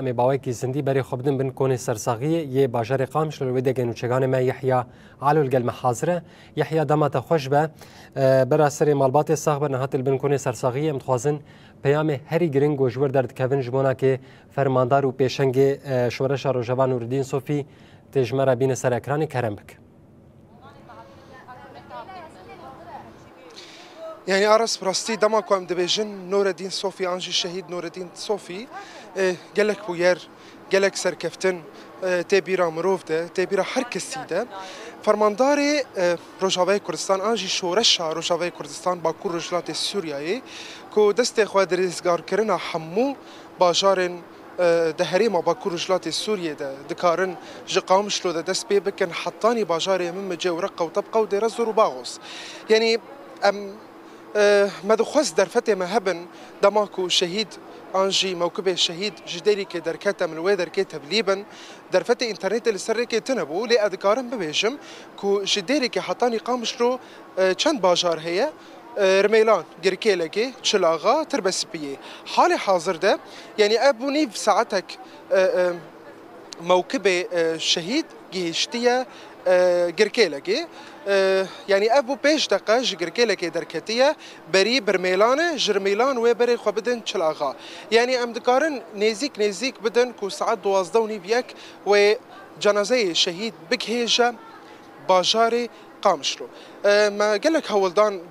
ام باوکی زندی برای خودن بن کون سرساغی یه باجر قامش رو ویده گنوچگان ما یحیی علو الگل محاضره یحیی دمت خوش به برا سری مالبات صاحب نهات البن کون سرساغی متخازن پیام هری گرینگ و جور درد کوین جمونا که فرماندار و پیشنگ شورش روجوان نوردین صوفی تجمره بین سر اکرانی کرم بک. يعني أرس براستي دما كوام دبيجن نور الدين صوفي أنجي شهيد نور الدين صوفي قالك بوير قالك سركفتن تبيرا مروف ده تبيرا حركسي ده فرمانداري روجاوي كردستان أنجي شورشا روجاوي كردستان باكور رجلات سوريا كو دست خواد رزقار كرنا حمو باجارن دهريما باكور رجلات سوريا ده دكارن جقام شلو ده دست بي بكن حطاني باجاري من مجي ورقة وطبقة وديرزر وباغوس يعني مدخوز در فتى مهبن دماكو شهيد انجي موكبه شهيد جديري كي دركتا من وادر كي تبليبا در فتى انترنت اللي سر كي تنبو لي اذكارن ببيجم كو جديري كي حطاني قامشلو چند باجار هي رميلان جركيلكي تشلاغا تربس بيه حالي حاضر ده يعني ابو نيف ساعتك موكبه شهيد جيشتيه جركيلكي يعني ابو بيش دقه جركيلكي دركتيه بري برميلانه جرميلان وبري خو بدن تشلاغا يعني ام دكارن نيزيك بدن كو ساعات 12 ونيبيك وجنازه شهيد بكهيجه باجاري قامشلو ما قال لك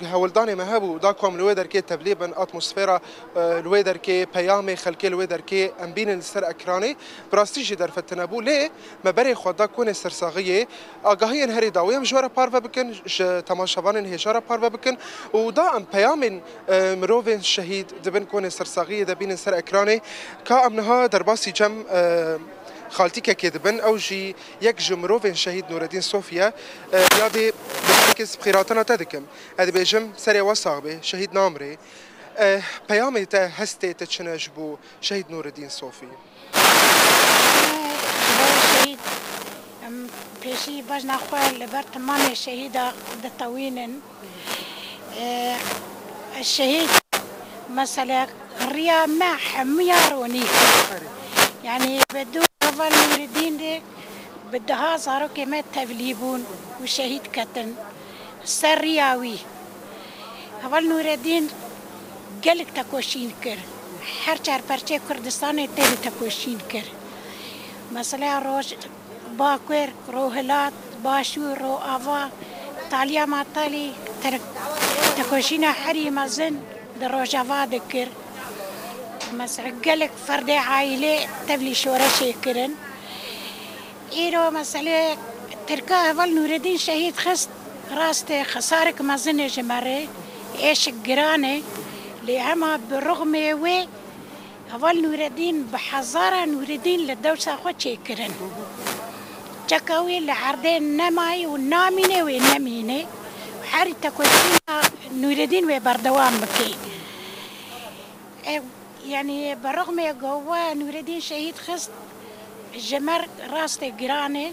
هولداني ما هبو داكم الويدر كي تبليبا اتموسفيرا الويدر كي بيامي خلكي الويدر كي ام بين السر اكراني براستيجي در فتنبو ليه ما بري خدا كون سرساغيه اگاهي هري داويه مجوره بارفا بكن تماشاوان هجاره بارفا بكن ودا ام بيامن مروفين شهيد دبن كون سرساغيه دبين السر اكراني كا امنها درباسي جم خالتي كدبن او جي يك جمروفين شهيد نور الدين صوفيا يادي بمركز بخيراتنا تدكم هذا بيجم سري وصاغبه شهيد نامري بيامي تا هستي تشنجبو شهيد نور الدين صوفي شهيد بيشي باجنا خوال لبرت مامي شهيدة دطوين الشهيد مثلا ريا ما حمياروني يعني بدو أول نور الدين بدها صاروا كما تبليبون وشهيد كتن سرياوي أول نور الدين قالك تكوشين كر هرچار پرچه كردستان تبي تكوشين كر مثلا روج باكر روهلات باشور رو آوا تاليا ما تالي تكوشين حري مزن دروجاوا ذكر مثلا قالك فرد عائلة تبلي شورشي كرن إيرو مثلا تركا أول نور الدين شهيد خست راست خسارك مزن جمرة إيش جرانة لهما بالرغم و أول نور الدين بحزارة نور الدين للدوسة خوتشي كرن جكاوي لعردين نماي ونامينة ونمينة وحاري تكوشينا نور الدين وبردوام بكي يعني بالرغم جوا نور الدين شهيد خست جمر راست جرانه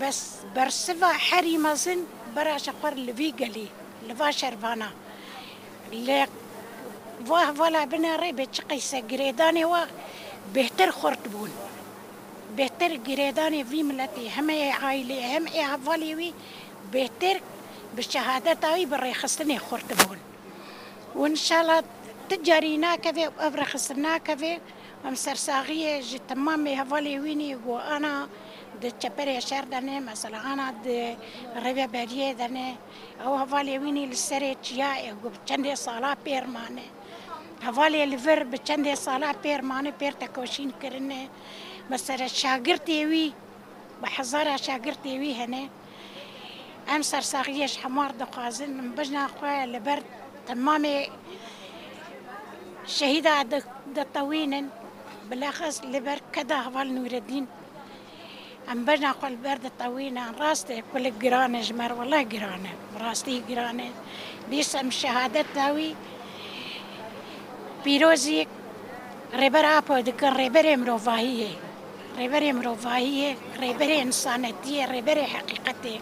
بس برسفا حري مازن برا شقر لفيقلي لفا شربانا لك واه ولا بنا ريبة قيسة جريداني و بهتر خرطبون بهتر جريداني في ملتي هم عائلة هم أهوالي بهتر بالشهادة أي بري خستني خرطبون وإن شاء الله تجارينا كذا وأبرخصنا كذا ومسرساغية تمامي هفالي ويني وأنا دتشبري شهر دني مثلا أنا د ربيع بديه دني أو هفالي ويني للسريت يا وبتشندي صلاة بيرمانة هفالي الفر بتشندي صلاة بيرمانة بير تكوشين كرنة مثلا شاقرتي وي بحزارة شاقرتي وي هنا أم سرساغية حمار دقازن بجنا أخويا لبرد تمامي شهيدة دطوين بالأخص لبر كدا هفال نور الدين أم بجنا قل برد طوينة راستي كل جرانة جمر والله جرانة راستي جرانة بيس أم شهادة داوي بيروزي ريبر أبو دكان ريبر مروفاهية ريبر إنسانية ريبر حقيقتي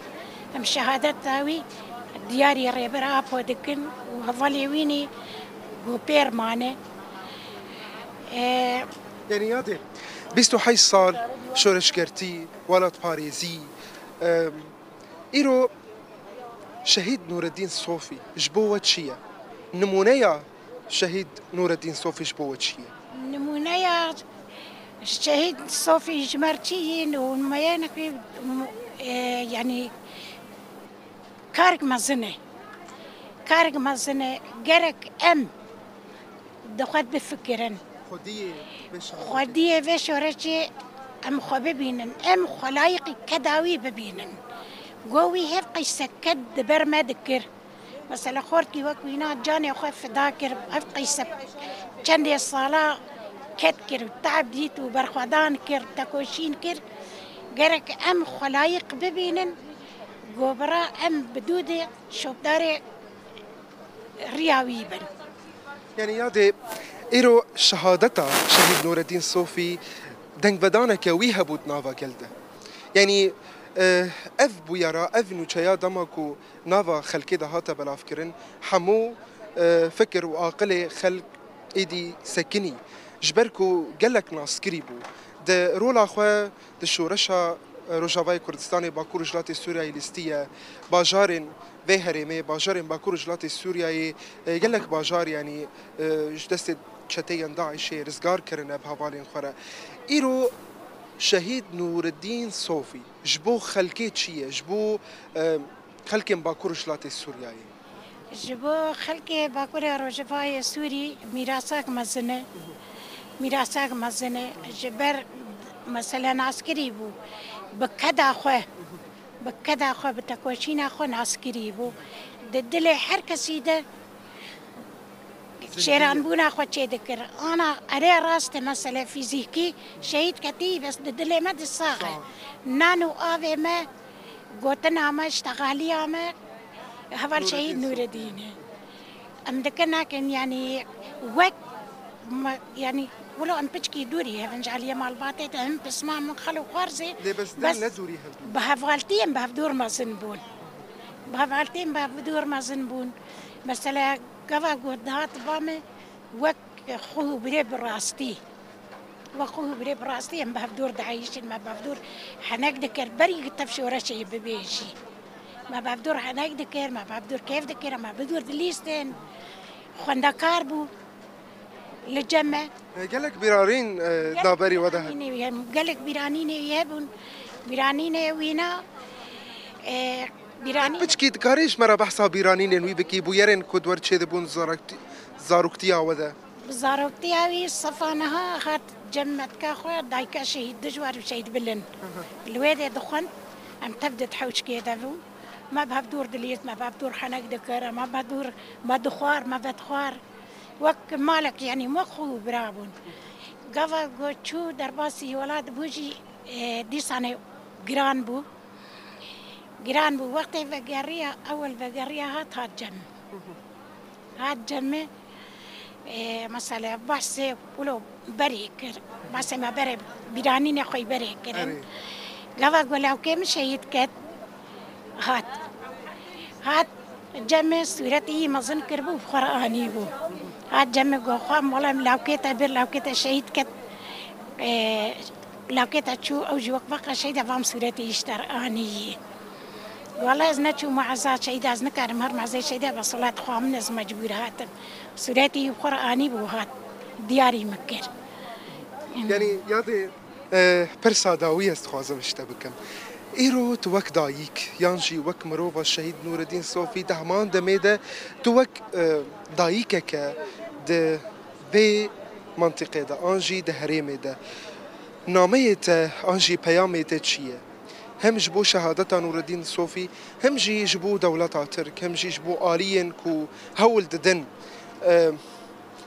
أم شهادة داوي دياري ريبر أبو دكان وهفالي ويني وبير ماني يعني يادي 28 سال شورشگرتی ولات پاريزي إيرو شهيد نور الدين صوفي جبوة شيا نمونيا شهيد نور الدين صوفي جبوة شيا نمونيا الشهيد صوفي جمرتين وميانا يعني كارك مزنة جرك دخلت بفكرن خديه بشورتي ببينن خلايقي كداوي ببينن قوي هف قيسة كد بر ما ذكر مثلا خورتي وكوينات جاني أخف ذاكر هف قيسة جندي الصلاة كتكر وتعب ديت وبرخدان كر تكوشين كر جرك خلايق ببينن قبرا بدودي شوف داري رياوي بن يعني يادي إيرو شهادتا شهيد نور الدين صوفي دنگ بدانا كويها بود نافا جلده يعني اف بويرا اف نوچايا دماكو نافا خلقي ده هاتا بلافكرن حمو فكر وعاقل خلق ايدي سكني جبركو قلك ناسكري بو ده رولا خواه ده شورشا روجاوای کردستان باکور جلات سوریای لیستیه باجارن به هرمه باجارن باکور جلات سوریای گلک باجار یعنی جدست چتیان داعش رزگار کرنه به حوالین خوره ایرو شهید نور الدین صوفی جبو خلقی چیه جبو خلق باکور جلات سوریای جبو خلق باکور روجاوای سوری میراثاک مزنه جبر مثلا عسكري بو بكدا خو بتكوشين خو عسكري بو ددلي حركة سيدة شيران بونا خو تشيدكر أنا أري راست مثلا فيزيكي شهيد كتي بس ددلي ما الصاغة نانو آوي ما قوتنا ما اشتغالي ما هفال شهيد نور الدين أم دكنا كان يعني وقت يعني ولو أم بتشكي دوري هفن جعلي مال باتيت هم بسمع من خلو خارزي بس دوري بهفالتين بهفدور ما زنبون مثلا قفا قدهات بامي وك خوه بريب راستي هم بهفدور دعيشين ما بهفدور حناك دكر بري قطف شورشي ببيشي ما بهفدور حناك دكر ما بهفدور كيف دكر ما بهفدور دليستين خوندا كاربو للجمع قالك بيرارين دابري وده قالك بيرانين يهبون بيرانين وينا بيرانين بتشكي دكاريش مرة بحثها بيرانين وي بكي بويرن كدور تشي دبون زاروكتيا وده زاروكتيا وي صفانها خات جمعت كاخويا دايكا شهيد دجوار وشهيد بلن الوادي دخن ام تبدا تحوش كده ما بهدور دليت ما بهدور حنك دكرة ما بهدور ما دخوار ما بدخوار وك مالك يعني مخو برابون قفا قوتشو درباسي ولاد بوجي دي سنة جران بو وقت فقرية أول فقرية هات جمع مثلا بحثي ولو بريكر بس ما بري بيرانين أخوي بريكر قفا قولوا كم شهيد كت هات جمع سورتي مظن كربو بقرآني بو هات جمع قوخام والله لو كيتا شهيد كت لو كيتا تشو أو جوك بقى شهيدة فام سورتي يشتر آني والله إذا شو معزات شهيدة إذا كان مهر معزات شهيدة بصلاة خوام نز مجبور هاتن سورتي بقرآني بو هات دياري مكر يعني يادي برسا داوية استخوازم اشتبكم إيرو توك دايك يانجي وك مروفا الشهيد نور الدين صوفي دهمان دميدا توك دايكك ده بي منطقة ده أنجي ده هريمة ده نامية أنجي بيامة تشيه هم جبو شهادة نور الدين صوفي هم جي جبو دولة ترك هم جي جبو آليين كو هول ددن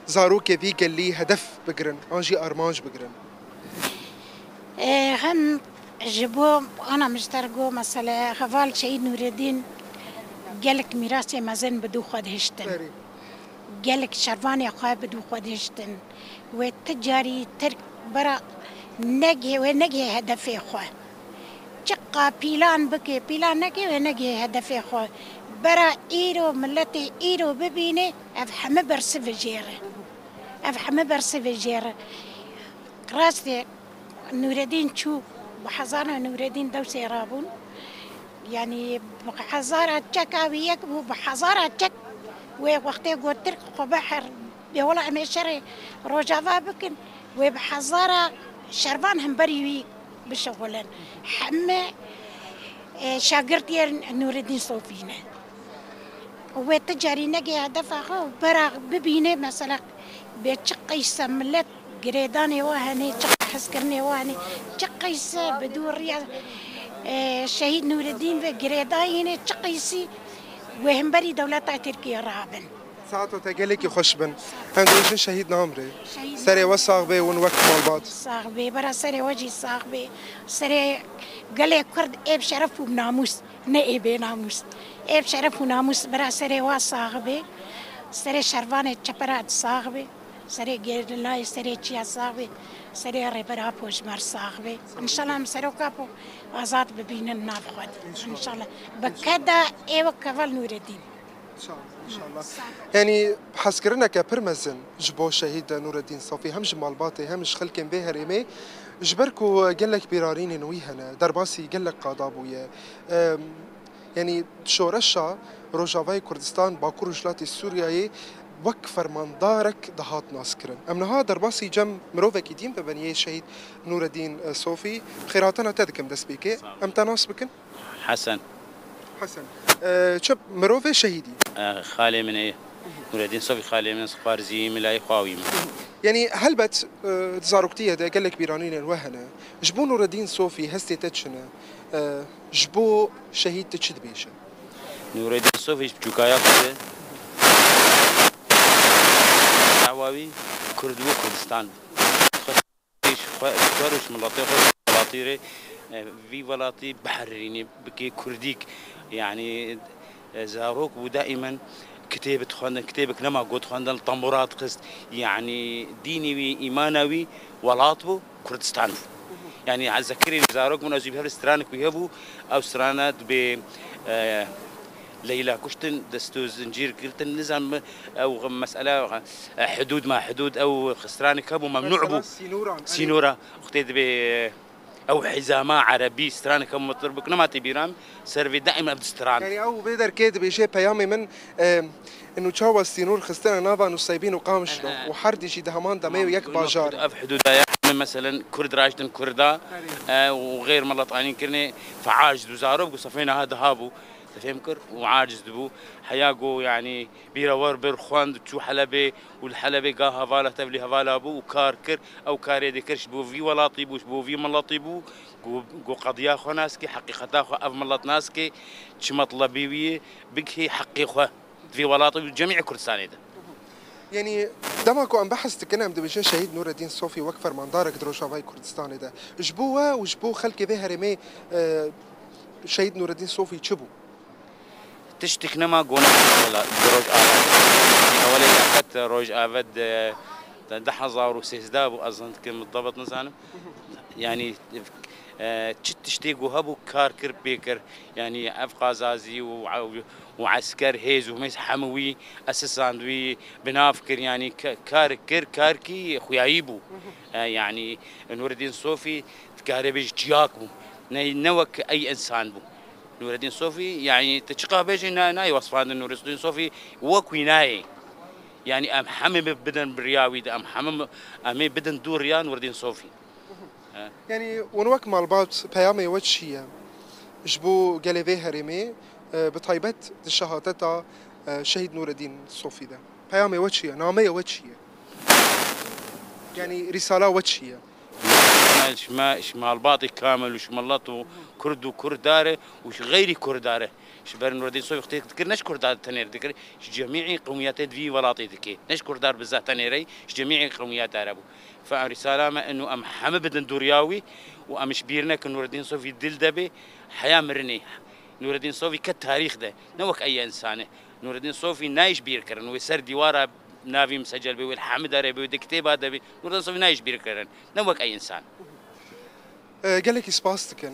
زاروكي في قال لي هدف بقرن أنجي أرمانج بقرن هم جبو أنا مشترقو مثلا خفال شهيد نور الدين قالك ميراثي مازن بدو خود هشتن قالك شرفاني أخوة بدو خود هشتن والتجاري ترك برا نجي هدفي أخوة شقا بيلان بكي بيلان نجي هدفي أخوة برا إيرو ملتي إيرو ببيني أفحم برسف جيرة راستي نور الدين شو بحزانة نور الدين دوسي رابون يعني بحزارة تشكا وياك بحزارة تشك ووقتي قلت لك بحر بولا أمشري رجافا بكن وبحزارة شربان هم بريوي بشغلن حمى شاقرتي نور الدين صوفينا وتجاري نجي هدفها براغ ببينه مثلا بتشقي سملت قريداني وهني حسكرني وهني تشقيس بدور شهيد نور الدين وقريداني تشقيسي وهم بري دولة تركيا رابن ساعته تقلك خشبن عندو شهيد نامري سري وصاغبي ونوقت مالبات صاغبي برا سري وجهي صاغبي سري قال كرد اب شرف وناموس نائب ناموس اب شرف وناموس برا سري وصاغبي سري شرفانه چپرات صاغبي سري گيرلاي سري چيا صاغبي سري ربرا پوش مر صاغبي ان شاء الله مسرو كابو آزاد ببینن نافخد ان شاء الله بكدا ايو كفال نور الدين ان شاء الله يعني حسكرنا كبرمزن جبو شهيد نور الدين صوفي همش مالباتي همش خلكن به هرمي جبركو قال لك بيرارين نويهنا درباسي قال لك قادابويا يعني شورشا روجافاي كردستان باكور جلاتي سورياي وك فرماندارك دهات ناسكرن امنها درباسي جم مروفك يدين ببنيه شهيد نور الدين صوفي خيراتنا تذكم دسبيكي ام تناس بكن حسن شب مروفي شهيدي خالي من ايه نور الدين صوفي خالي من صفارزي ملاي خاوي يعني هلبت تزاركتيه ده قال لك بيرانين الوهنه جبو نور الدين صوفي هستي تتشنا جبو شهيد تشد بيشه نور الدين صوفي بجوكايا كده دعواوي كردو كردستان خش ملاطي خش في ولاتي بحريني بكي كرديك يعني زاروك ودائما كتابة خواندن كتابك نما قد خواندن طنبورات قست يعني ديني ايمانوي ولاتبو كردستان يعني عذكرين زاروك من ازيب هل سترانك بيهبو او سترانات ب ليلى كشتن دستو زنجير قلتن نظام او مساله حدود ما حدود او خسرانك هبو ممنوع بو سينورا اختيد ب او حزامه عربي ستران كم مطربك نماتي بيرام سيرفي دائما بدستران يعني او بيدر كيد بيجي بيامي من انه تشاو السينور خستنا نافا نصيبين وقامش وحردي شي دهمان دمي وياك باجار اف حدود مثلا كرد راشدن كردا وغير ملطانين كرني فعاجز وزارب وصفينا هذا هابو تفهمكر وعاجز دبو حياقو يعني بيرا وربر خواند تشو حلبي والحلبي قا هفاله تبلي هفاله ابو وكاركر او كاري كرش بو في ولا طيبوش بو في ملاطيبو قو قضيا خو ناسكي حقيقتا خو اف ملط ناسكي تش مطلبي بكي حقيقه في ولا طيب جميع كردستان ده يعني دمكو ام بحث تكنا مدبجين شهيد نور الدين صوفي وكفر مندارك دروشافاي كردستان ده جبوه وجبو خلك به هرمي شهيد نور الدين صوفي تشبو تشتك نما قونا ولا دروج آفد أولي أخذت روج آفد دحزار وسيزداب وأظن كم بالضبط نزانم يعني تشتيق وهبو كاركر بيكر يعني أفقازازي وعسكر هيز وميس حموي أسساندوي بنافكر يعني كاركي خويايبو يعني نور الدين صوفي تكاربيج جياكو نوك أي إنسان بو نور الدين صوفي يعني تشقى بيجي ناي وصفان نور الدين صوفي وكويناي يعني ام حمم بدن برياوي ام حمم امي بدن دور ريان نور الدين صوفي يعني ونوك مالبات بيامي وجهي جبو قلبي هرمي بطيبت الشهادة شهيد نور الدين صوفي ده بيامي وجهي نامي وجهي يعني رسالة وجهي شمال باطي كامل وشمالته كرد وكرداره وش غيري كرداره شبر نور الدين صوفي تذكر نش كردار تنير تذكر جميع قوميات في ولاطي ذكي نش كردار بالذات تنيري جميع قوميات عربو فرسالة ما انه ام حمد بدن دورياوي وام شبيرنا كنور الدين صوفي دل دبي حياه مرني نور الدين صوفي كالتاريخ ده نوك اي انسان نور الدين صوفي نايش بير كرن ويسر ديواره نافي مسجل بي والحمد عربي ودكتيب هذا بي نور الدين صوفي نايش بير كرن نوك اي انسان قال لك سباستكن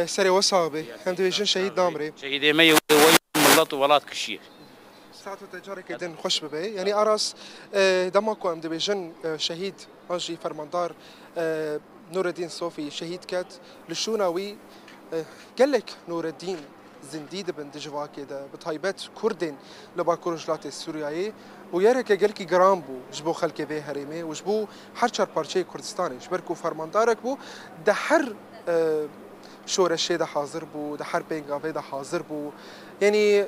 سري وصابي هم تبيجن شهيد نامري شهيد مي ملط ولات كشير ساعته تجارك دن خوش ببي يعني أراس دمكو هم تبيجن شهيد أجي فرماندار نور الدين صوفي شهيد كات لشوناوي قال لك نور الدين زنديد بن دجوا كده بطيبات كردين لباكور جلات السورياي ويرك قال كي جرامبو جبو خلك به هريمه وجبو حرشر بارشي كردستاني جبركو فرماندارك بو دحر شورشي ده حاضر بو دحر بينغافي ده حاضر بو يعني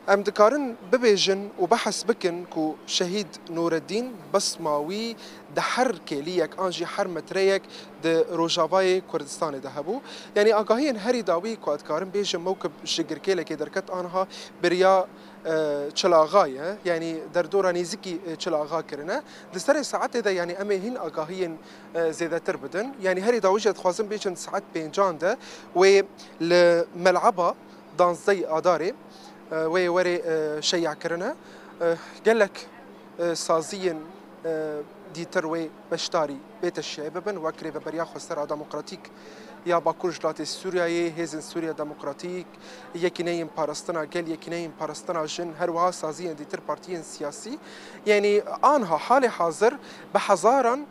ام دكارن ببيجن وبحث بكن كو شهيد نور الدين بصماوي دحر كيليك انجي حر متريك د روجافاي كردستان دهبو يعني اگاهين هري داوي كو ادكارن بيجن موكب شجر كيلك دركت انها بريا چلاغاي يعني در دورا نيزكي چلاغا كرنا دستر ساعات ده يعني امي هين اگاهين زيادتر بدن يعني هري داوي خوازم بيجن ساعات بينجان ده ولملعبه دانزي اداري ووري شيع كرنا قال لك سازيا ديتر وي بشتاري بيت الشعب بن وكري ببريا خسر ديمقراطيك يا باكور جلات سوريا هيزن سوريا ديمقراطيك يكينين باراستنا قال يكينين باراستنا جن هروا سازيا ديتر بارتيين سياسي يعني انها حال حاضر بحزارا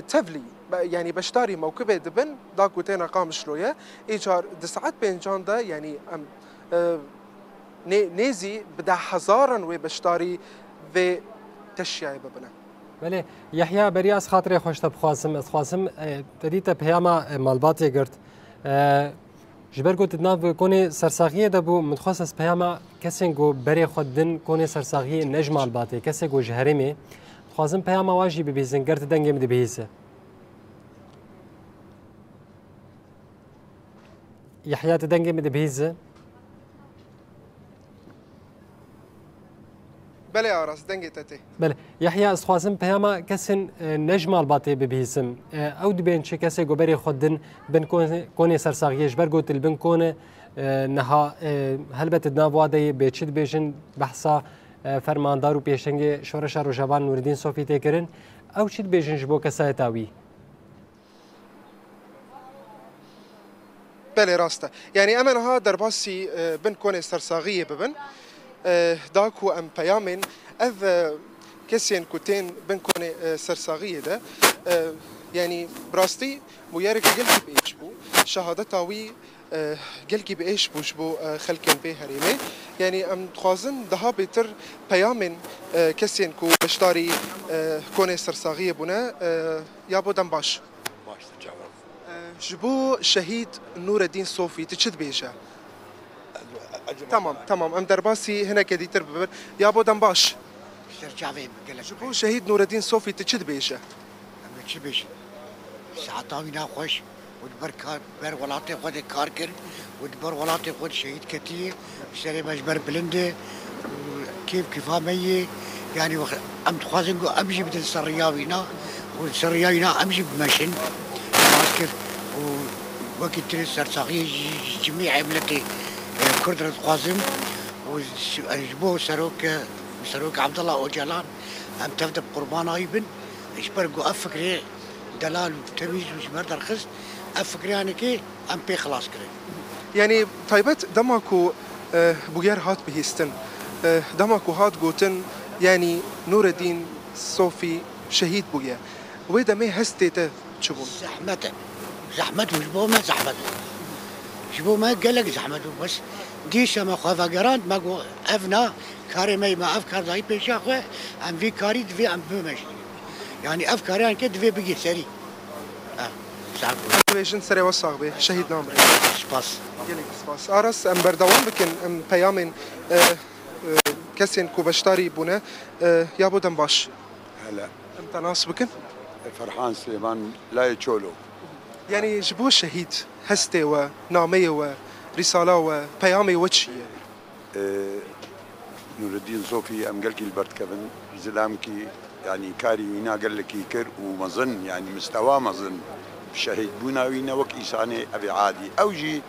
تفلي يعني بشتاري موكبه دبن داكوتين قام شلويه ايجار دسعات بين جاندا يعني نيزي بدا حزارا وبشتاري في تشيعي ببنا بله يحيى برياس خاطري خوش تبخواسم اسخواسم تديت بهياما مالباتي قرت جبر قلت ناف كوني سرساغيه دبو متخصص بهياما كسين جو بري خدن كوني سرساغيه نجم مالباتي كسي جو جهرمي خوازم بهياما واجي ببيزن قرت دنگي مد بهيسه يحيى تدنگي مد بهيسه بله آراس دنگی تته بله يحيى اسخوازم بهاما كسن نجم الباطي ببيسم او دبين شي كسي غبري خدن بن كوني سرساغيش برغوت البن كون نها هلبت دناوادي بيچد بيجن بحثا فرماندار و بيشنگ شورش روجوان نور الدين صوفي تكرن او چد بيجن جبو كسايتاوي بله راسته يعني امنها درباسي بن كوني سرساغيه ببن داكو ام بيامن اذ كسين كوتين بنكوني سرساغيه ده يعني براستي ميارك قلكي بيشبو شهادتاوي قلكي بيشبو جبو خلكن به هريمه يعني ام خوازن دها بيتر بيامن كسين كو بشتاري كوني سرساغيه بنا يابو دنباش جبو شهيد نور الدين صوفي تشد بيجا تمام ام درباسي هنا كديتر ببر يا ابو دنباش شرجافي قال لك شو شهيد نور الدين صوفي تشد بيشه تشد بيشه ساعتاوي ناخوش ودبر بر ولاتي خود كاركر ودبر ولاتي خود شهيد كتير سري مجبر بلنده كيف مي يعني ام تخازن امشي بدل سرياوينا والسرياوينا امشي بمشن ماسكر ووقت تري سرساغي جميع عملتي كردرة قاسم وجبوه سروك عبد الله اوجلان ام تبدا بقربان ايبن اشبرقو افكري دلال وتمييز وشمر درخص افكري يعني كي ام بي خلاص كري يعني طيبت دماكو بوغير هات بهيستن دماكو هات قوتن يعني نور الدين صوفي شهيد بوغير ويدا مي هستيته تشوفون زحمته وجبوه ما زحمته جبو ما قال لك زحمته بس ديشا ما خافا قرانت ما قو افنا كاري ما افكار ضاي بيشا خو ام في كاري دفي ام بمش يعني افكار يعني كده دفي بيجي سري صعب بيجن سري وصاغ به شهيد نامري سباس يلي سباس ارس ام بردوام بكن ام بيامن كسين كو بشتاري بونا يا ابو دنباش هلا ام تناس بكن فرحان سليمان لا يتشولو يعني جبوه شهيد هستي ونامية ورسالة وبيامي وتشي نور الدين صوفي ام قال كي البرد كفن زلامكي يعني كاري وينا قال لك يكر ومظن يعني مستوى مظن شهيد بونا وينا وك إساني أبي عادي أوجي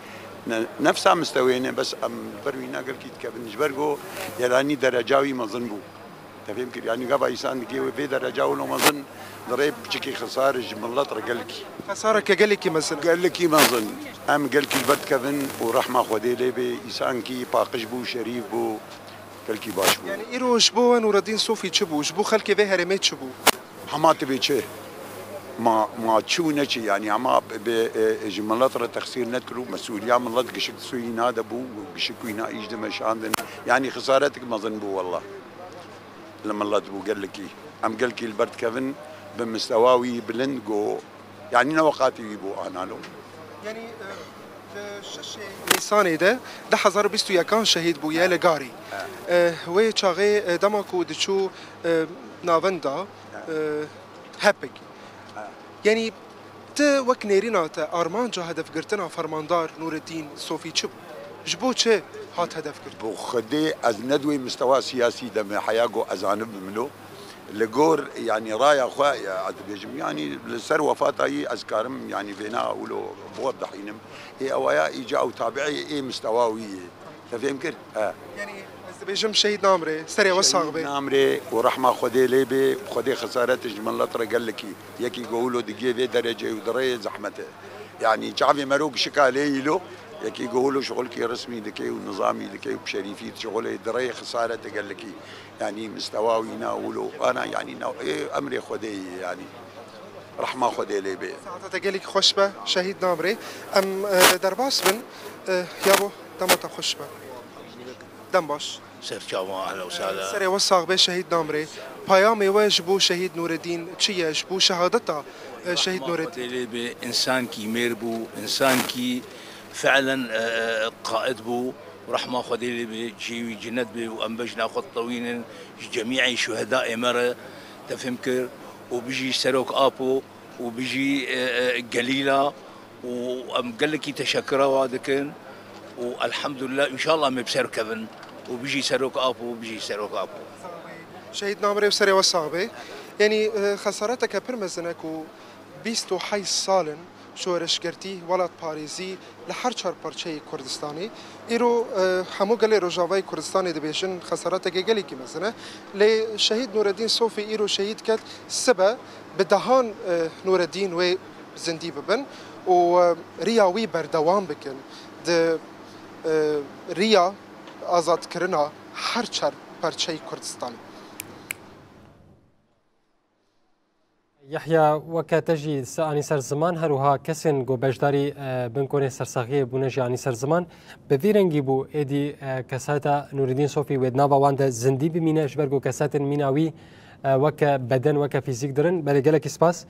نفسها مستوينا بس ام بروينا قال كي تكفن جبرقو يعني درجاوي مظن بو تفهم كي يعني قبا إسان كي في درجاوي لو مظن ضريب بشكي خسارة جملات رجلكي خسارة كجلكي مثلا قالكي ما ظن أم قالكي البرد كفن ورحمة خدي لي بإسانكي باقش بو شريف بو قالكي باش بو يعني إيرو جبو نور الدين صوفي تشبو جبو خلكي في هرميت شبو حماتي بيتشي ما تشونا شي يعني اما بجملات تخسير نتكرو مسؤوليه من لد قشك سوينا دبو قشك وينا ايش دمش عندنا يعني خسارتك ما ظنبو والله لما الله تبو قال لك ام قال لك البرد كفن بمستواوي بلندقو يعني نوقاتي يبو انا له يعني شش نيسان ده حزار بيستو يكان شهيد بويا لغاري وي چاغي دماكو دچو نافندا هابك يعني ت وك نيرينا تا ارمان جا هدف قرتنا فرماندار نور الدين صوفي چب جبو چه هات هدف قرت بو خدي از ندوي مستوى سياسي دم حياقو ازانب منو لقور يعني رايا خوايا عدبيجم يعني لسر وفاتي اذكارم يعني فينا اقولوا بوضح ينم هي اوايا اجا تابعي اي مستواوي تفهم كده يعني بيجم شهيد نامري سري وساق بي نامري ورحمه خدي ليبي خدي خسارات جملات قال لك يكي يقولوا دقيه في درجه ودري زحمته يعني شعبي مروق شكالي له يكي يقولوا شغلك رسمي لكي ونظامي لكي وبشريفيت شغلي دري خساره قال لك يعني مستواوي ناولوا انا يعني إيه امري خدي يعني رحمه خدي ليبي ساعات قال لك خوشبه شهيد نامري ام درباس بن يابو دمت خوشبه دم باش سيف جاوا اهلا وسهلا سري وساق بي شهيد نامري بايامي واجبو شهيد نور الدين تشي جبو شهادته شهيد نور الدين انسان كي ميربو انسان كي فعلا قائد بو ورحمه خدي لي جي جند بي وانبجنا خط طويل جميع شهداء مره تفهمكر وبيجي سروك ابو وبيجي قليله وام قال لك تشكره وادكن والحمد لله ان شاء الله مبسر كفن وبيجي سروك ابو وبيجي سروك ابو شهيد نامري وسري وصاغبي يعني خسارتك برمزنك و بيستو حي سالن شورش گرتی ولات پاریزی لحر چهار پارچه کردستانی ایرو همو گلی روجاوای کردستانی دبیشن خسارات گلی کی مثلا لی شهید نور الدین صوفی ایرو شهید کرد سبا بدهان نور الدین و زندی ببن و ریاوی بردوام بکن د ریا آزاد کرنا هر چهار پارچه کردستانی يحيى وكاتجي ساني سر زمان هروها كسن جو بجداري بنكوني سرساغيه بونجي اني سر زمان بفيرنجي بو ادي كاساتا نور الدين صوفي ودنابا واندا زندي بمينا اجبرغو كاسات ميناوي وك بدن وك فيزيك درن بل جالك سباس